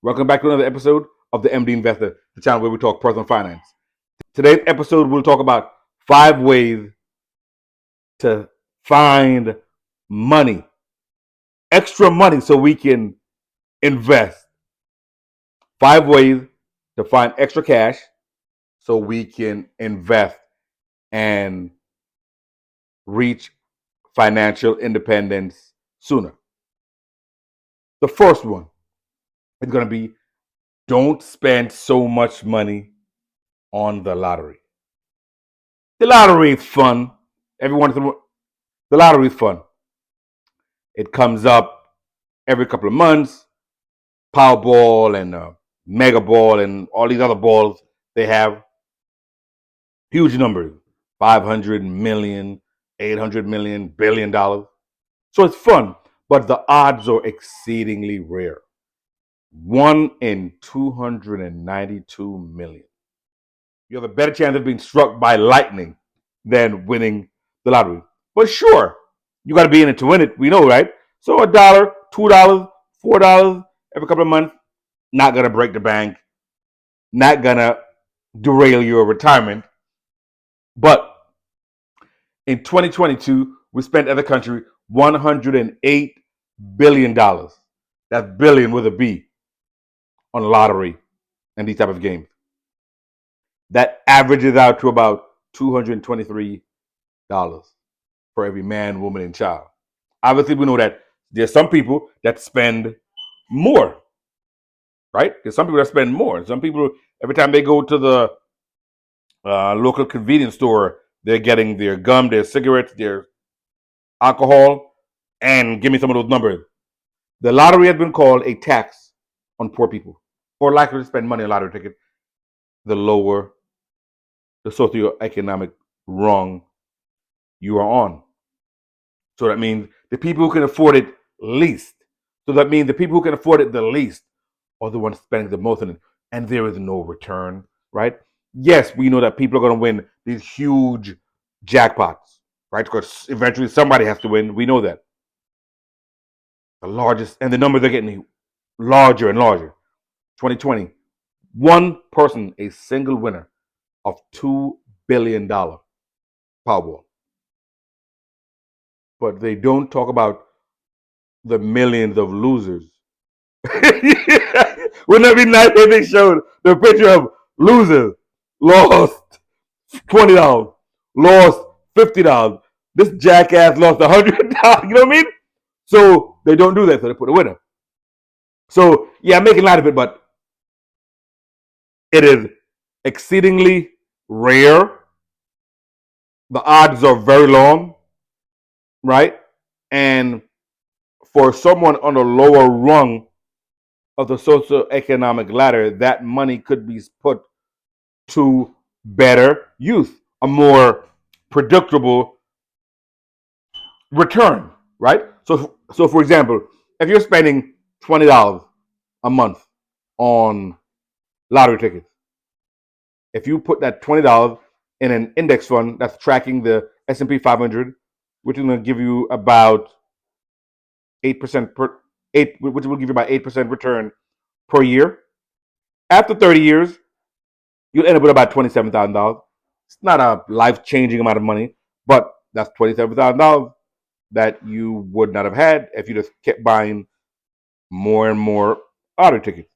Welcome back to another episode of the MD Investor, the channel where we talk personal finance. Today's episode, we'll talk about 5 ways to find money, extra money, so we can invest. 5 ways to find extra cash so we can invest and reach financial independence sooner. The first one is going to be, don't spend so much money on the lottery. The lottery is fun. The lottery is fun. It comes up every couple of months. Powerball and Mega Ball and all these other balls, they have huge numbers: 500 million, 800 million, $1 billion. So it's fun, but the odds are exceedingly rare. 1 in 292 million. You have a better chance of being struck by lightning than winning the lottery. But sure, you got to be in it to win it. We know, right? So $1, $2, $4 every couple of months, not going to break the bank, not going to derail your retirement. But in 2022, we spent as a country $108 billion. That's billion with a B on lottery and these type of games. That averages out to about $223 for every man, woman, and child. Obviously, we know that there's some people that spend more, right? There's some people that spend more. Some people, every time they go to the local convenience store, they're getting their gum, their cigarettes, their alcohol, and give me some of those numbers. The lottery has been called a tax on poor people, or likely to spend money on a lottery ticket. The lower the socioeconomic rung you are on. So that means the people who can afford it least. So that means the people who can afford it the least are the ones spending the most on it. And there is no return, right? Yes, we know that people are going to win these huge jackpots, right? Because eventually somebody has to win. We know that. The largest, and the numbers are getting larger and larger. 2020, one person, a single winner of $2 billion Powerball. But they don't talk about the millions of losers. Wouldn't that be nice if they showed the picture of losers? Lost $20, lost $50. This jackass lost $100. You know what I mean? So they don't do that. So they put a winner. So yeah, I'm making light of it, but it is exceedingly rare. The odds are very long, right? And for someone on the lower rung of the socioeconomic ladder, that money could be put to better use, a more predictable return, right? So for example, if you're spending $20 a month on lottery tickets, if you put that $20 in an index fund that's tracking the S&P 500, which is going to give you about 8% which will give you about 8% return per year. After 30 years, you'll end up with about $27,000. It's not a life-changing amount of money, but that's $27,000 that you would not have had if you just kept buying more and more lottery tickets,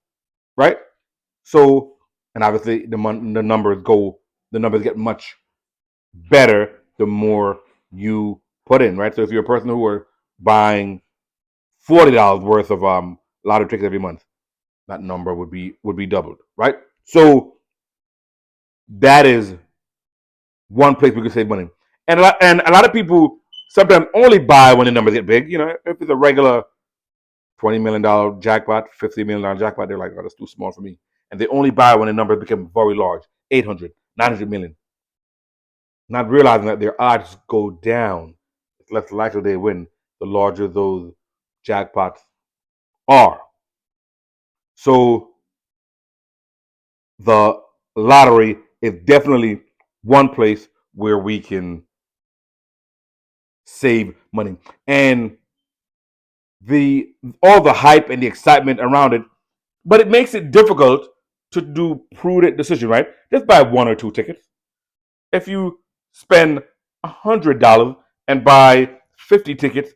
right? So, and obviously the numbers get much better the more you put in, right? So if you're a person who are buying $40 worth of lottery tickets every month, that number would be doubled, right? So that is one place we could save money. And a lot of people sometimes only buy when the numbers get big. You know, if it's a regular $20 million jackpot, $50 million jackpot, they're like, oh, that's too small for me. And they only buy when the numbers become very large, 800, 900 million. Not realizing that their odds go down. It's less likely they win the larger those jackpots are. So the lottery is definitely one place where we can save money. And all the hype and the excitement around it But it makes it difficult to do prudent decision, right? Just buy one or two tickets. If you spend $100 and buy 50 tickets,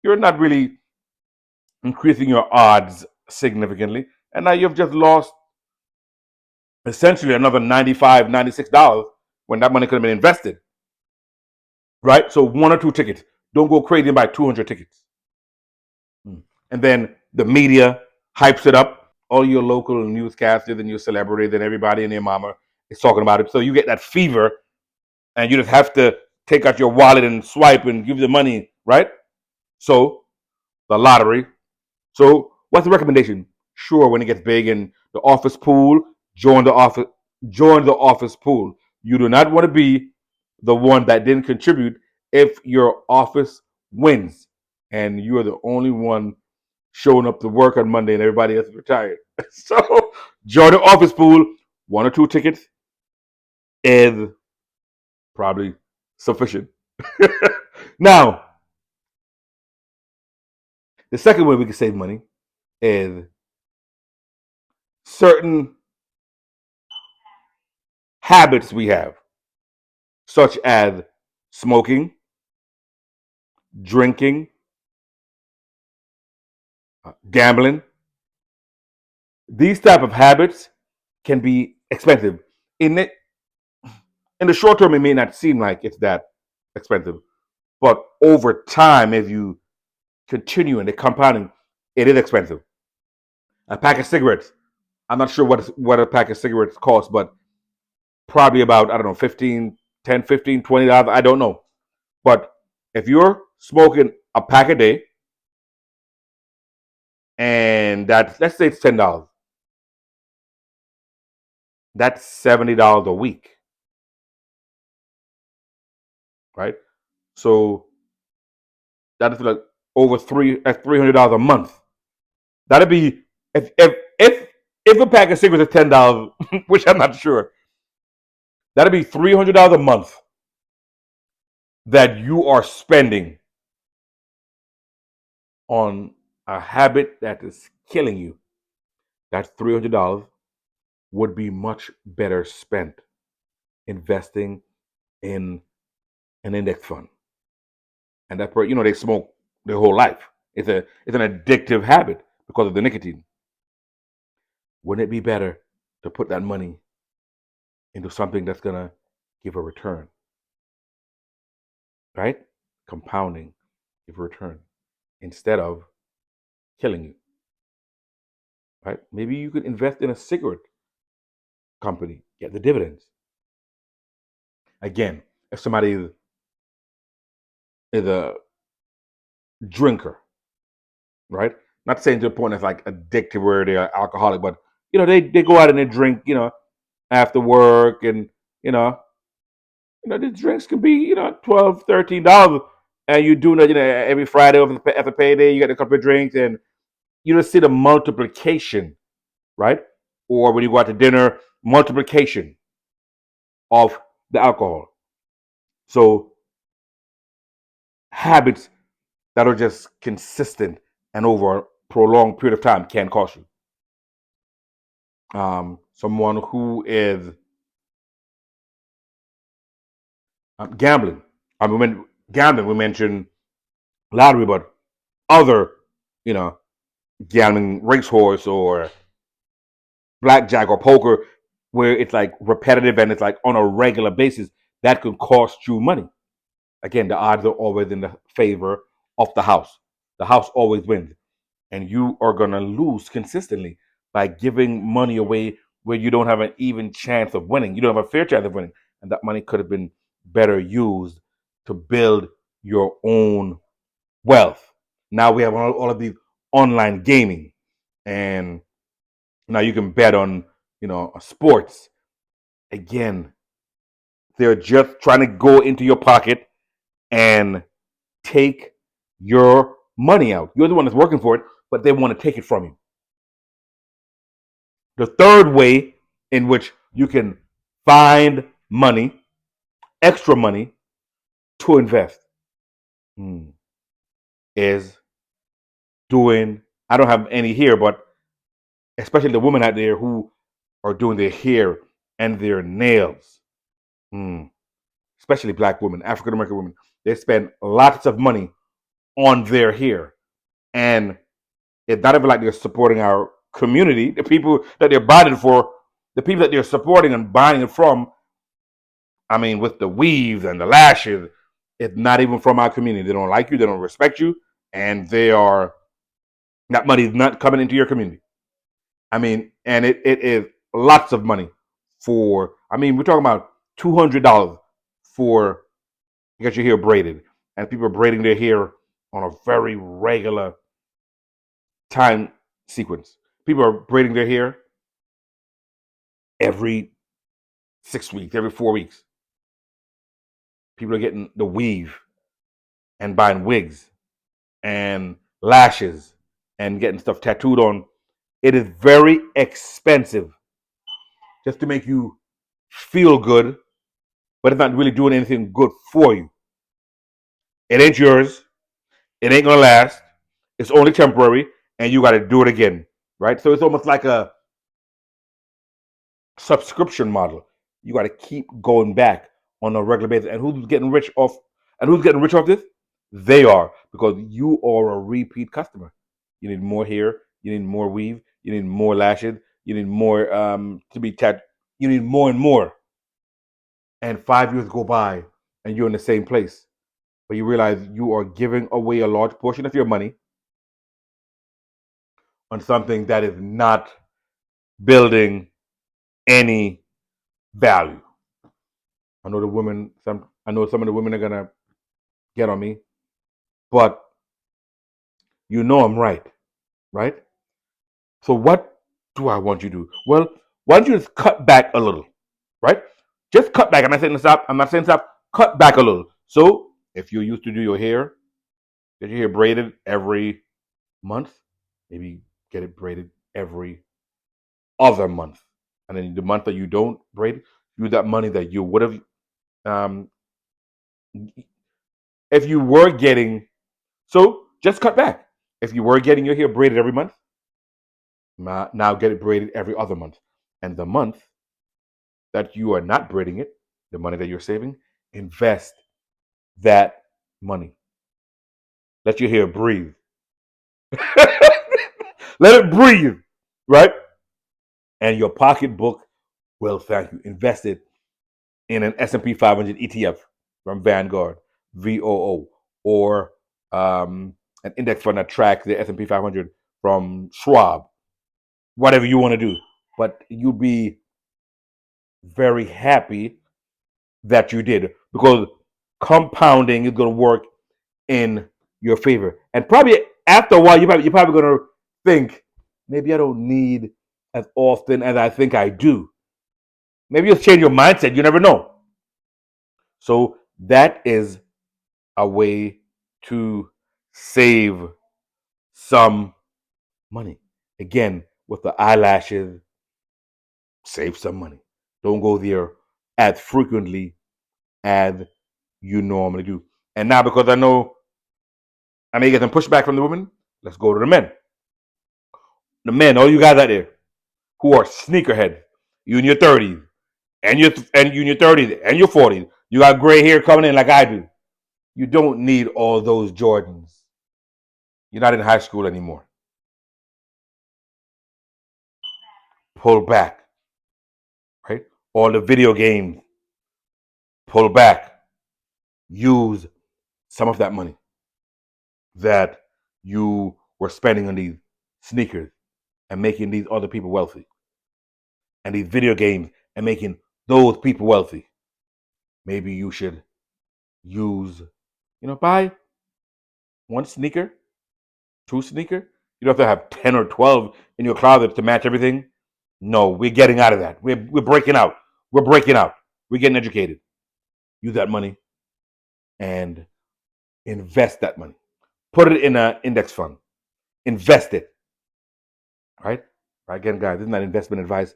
you're not really increasing your odds significantly. And now you've just lost essentially another $95, $96 when that money could have been invested, right? So one or two tickets. Don't go crazy and buy 200 tickets. And then the media hypes it up. All your local newscasters and your celebrities and everybody and their mama is talking about it. So you get that fever and you just have to take out your wallet and swipe and give the money, right? So the lottery. So what's the recommendation? Sure, when it gets big in the office pool, join the office pool. You do not want to be the one that didn't contribute if your office wins and you are the only one showing up to work on Monday and everybody else is retired. So join the office pool. One or two tickets is probably sufficient. Now, the second way we can save money is certain habits we have, such as smoking, drinking, gambling. These type of habits can be expensive. In it, in the short term, it may not seem like it's that expensive, but over time, if you continue in the compounding, it is expensive. A pack of cigarettes. I'm not sure what a pack of cigarettes costs, but probably about, I don't know, 15, 10, 15, $20. I don't know. But if you're smoking a pack a day, and that's, let's say it's $10, that's $70 a week, right? So that is like over that's $300 a month. That'd be if a pack of cigarettes is $10, which I'm not sure, that'd be $300 a month that you are spending on a habit that is killing you. That $300 would be much better spent investing in an index fund. And that they smoke their whole life. It's an addictive habit because of the nicotine. Wouldn't it be better to put that money into something that's gonna give a return, right? Compounding, give a return instead of killing you, right? Maybe you could invest in a cigarette company, get the dividends. Again, if somebody is a drinker, right? Not saying to the point that's like addictive where they're alcoholic, but they go out and they drink, after work, and you know, the drinks can be, $12, $13, and you do that, every Friday after payday, you get a couple of drinks, and you just see the multiplication, right? Or when you go out to dinner, multiplication of the alcohol. So habits that are just consistent and over a prolonged period of time can cost you. Someone who is gambling. I mean, when gambling, we mentioned lottery, but other, you know, gambling, racehorse or blackjack or poker, where it's like repetitive and it's like on a regular basis, that could cost you money. Again, the odds are always in the favor of the house. The house always wins, and you are gonna lose consistently by giving money away where you don't have an even chance of winning. You don't have a fair chance of winning, and that money could have been better used to build your own wealth. Now we have all of these online gaming, and now you can bet on sports. Again, they're just trying to go into your pocket and take your money out. You're the one that's working for it, but they want to take it from you. The third way in which you can find money, extra money, to invest is doing, I don't have any here, but especially the women out there who are doing their hair and their nails. Hmm. Especially black women, African American women, they spend lots of money on their hair. And it's not even like they're supporting our community, the people that they're buying it for, the people that they're supporting and buying it from. I mean, with the weaves and the lashes, it's not even from our community. They don't like you, they don't respect you, and that money is not coming into your community. I mean, and it is lots of money we're talking about $200 for to get your hair braided. And people are braiding their hair on a very regular time sequence. People are braiding their hair every 6 weeks, every 4 weeks. People are getting the weave and buying wigs and lashes and getting stuff tattooed on. It is very expensive just to make you feel good, but it's not really doing anything good for you. It ain't yours. It ain't gonna last. It's only temporary, and you got to do it again, right? So it's almost like a subscription model. You got to keep going back on a regular basis. And who's getting rich off? And who's getting rich off this? They are, because you are a repeat customer. You need more hair. You need more weave. You need more lashes. You need more to be tattooed. You need more and more. And 5 years go by, and you're in the same place, but you realize you are giving away a large portion of your money on something that is not building any value. I know I know some of the women are gonna get on me, but you know I'm right, right? So what do I want you to do? Well, why don't you just cut back a little, right? Just cut back. I'm not saying stop. I'm not saying stop. Cut back a little. So if you used to do your hair, get your hair braided every month, maybe get it braided every other month, and then the month that you don't braid, use that money that you would have um, if you were getting. So just cut back. If you were getting your hair braided every month, now get it braided every other month. And the month that you are not braiding it, the money that you're saving, invest that money. Let your hair breathe. Let it breathe, right? And your pocketbook will thank you. Invest it in an S&P 500 ETF from Vanguard, VOO, or an index fund that tracks the S&P 500 from Schwab, whatever you want to do. But you'll be very happy that you did, because compounding is going to work in your favor. And probably after a while, you're probably going to think, maybe I don't need as often as I think I do. Maybe you'll change your mindset. You never know. So that is a way to save some money. Again, with the eyelashes, save some money. Don't go there as frequently as you normally do. And now, because I know I may get some pushback from the women, let's go to the men. The men, all you guys out there who are sneakerheads, you in your 30s, and you in your 30s and your 40s, you got gray hair coming in like I do. You don't need all those Jordans. You're not in high school anymore. Pull back, right? All the video games, pull back. Use some of that money that you were spending on these sneakers and making these other people wealthy, and these video games and making those people wealthy. Maybe you should use, buy one sneaker, two sneaker. You don't have to have 10 or 12 in your closet to match everything. No, we're getting out of that. We're breaking out. We're breaking out. We're getting educated. Use that money and invest that money. Put it in an index fund. Invest it. Right? Again, guys, this is not investment advice.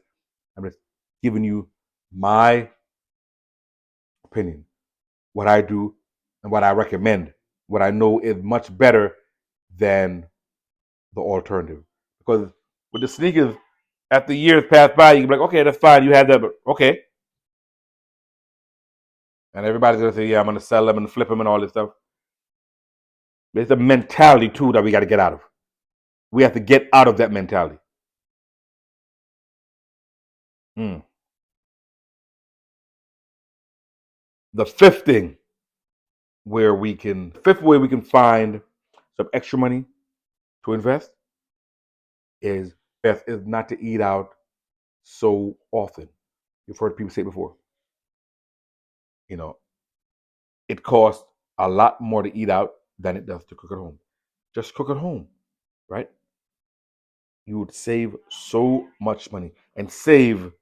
I'm just giving you my opinion, what I do, and what I recommend, what I know is much better than the alternative. Because with the sneakers, After years pass by, you can be like, okay, that's fine. You had that, but okay. And everybody's going to say, yeah, I'm going to sell them and flip them and all this stuff. There's a mentality, too, that we got to get out of. We have to get out of that mentality. The fifth way we can find some extra money to invest is not to eat out so often. You've heard people say it before. You know, it costs a lot more to eat out than it does to cook at home. Just cook at home, right? You would save so much money and save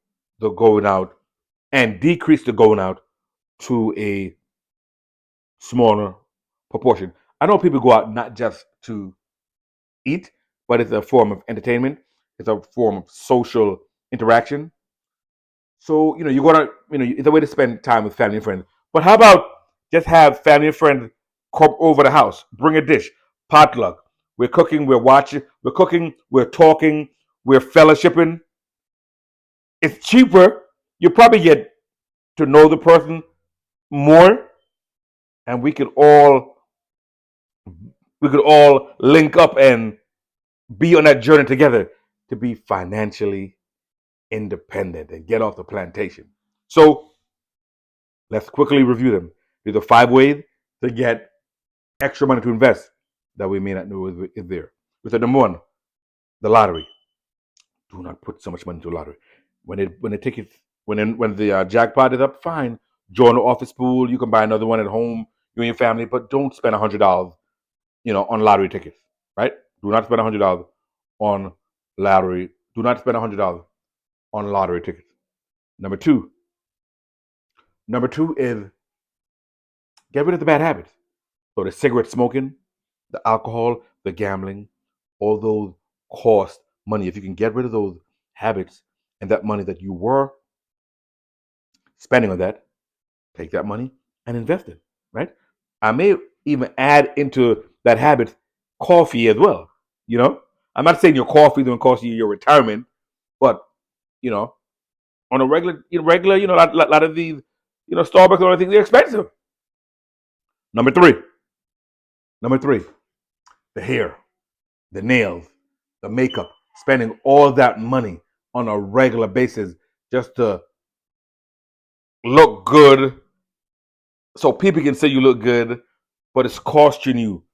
the going out and decrease the going out to a smaller proportion. I know people go out not just to eat, but it's a form of entertainment. It's a form of social interaction. So, you're gonna, it's a way to spend time with family and friends. But how about just have family and friends come over the house, bring a dish, potluck. We're cooking, we're watching, we're cooking, we're talking, we're fellowshipping. It's cheaper. You probably get to know the person more, and we could all link up and be on that journey together to be financially independent and get off the plantation. So let's quickly review them. These are 5 ways to get extra money to invest that we may not know is there. We said number 1, the lottery. Do not put so much money into the lottery. When the jackpot is up, fine. Join the office pool. You can buy another one at home, you and your family, but don't spend $100, on lottery tickets. Right? Do not spend $100 on lottery. Do not spend $100 on lottery tickets. Number two is get rid of the bad habits. So the cigarette smoking, the alcohol, the gambling, all those cost money. If you can get rid of those habits and that money that you were spending on that, take that money and invest it, right? I may even add into that habit coffee as well. I'm not saying your coffee is going to cost you your retirement, but you know, on a regular, a lot of these, Starbucks and other things, they're expensive. Number three, the hair, the nails, the makeup, spending all that money on a regular basis just to look good, so people can say you look good, but it's costing you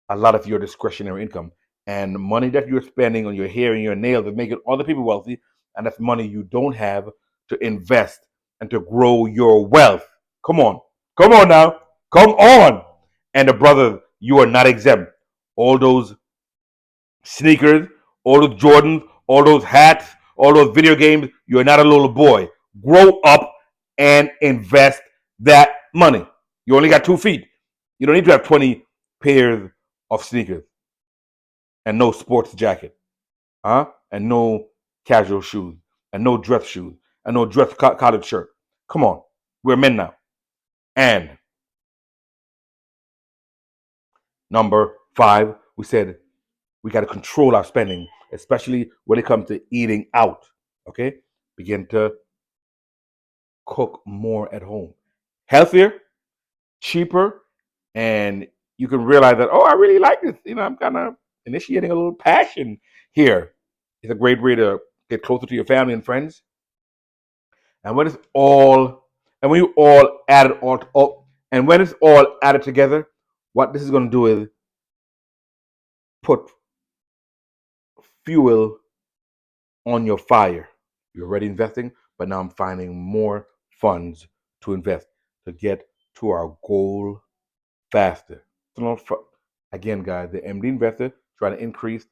a lot of your discretionary income. And money that you're spending on your hair and your nails is making other people wealthy, and that's money you don't have to invest and to grow your wealth. Come on. Come on now. Come on. And the brother, you are not exempt. All those sneakers, all those Jordans, all those hats, all those video games, you're not a little boy. Grow up and invest that money. You only got 2 feet. You don't need to have 20 pairs of sneakers and no sports jacket, and no casual shoes, and no dress shoes, and no dress collared shirt. Come on, we're men now. And number 5, we said we got to control our spending, especially when it comes to eating out. Okay, begin to cook more at home, healthier, cheaper, and you can realize that, oh, I really like this. I'm kind of initiating a little passion here. It's a great way to get closer to your family and friends. And when it's all, and when you all add it all up, and when it's all added together, what this is going to do is put fuel on your fire. You're already investing, but now I'm finding more funds to invest to get to our goal faster. Again, guys, the MD Investor trying to increase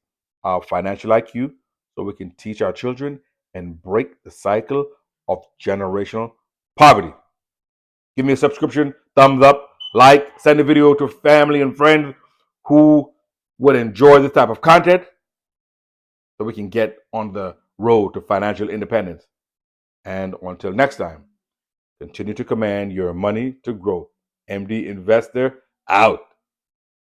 our financial IQ so we can teach our children and break the cycle of generational poverty. Give me a subscription, thumbs up, like, send the video to family and friends who would enjoy this type of content so we can get on the road to financial independence. And until next time, continue to command your money to grow. MD Investor out.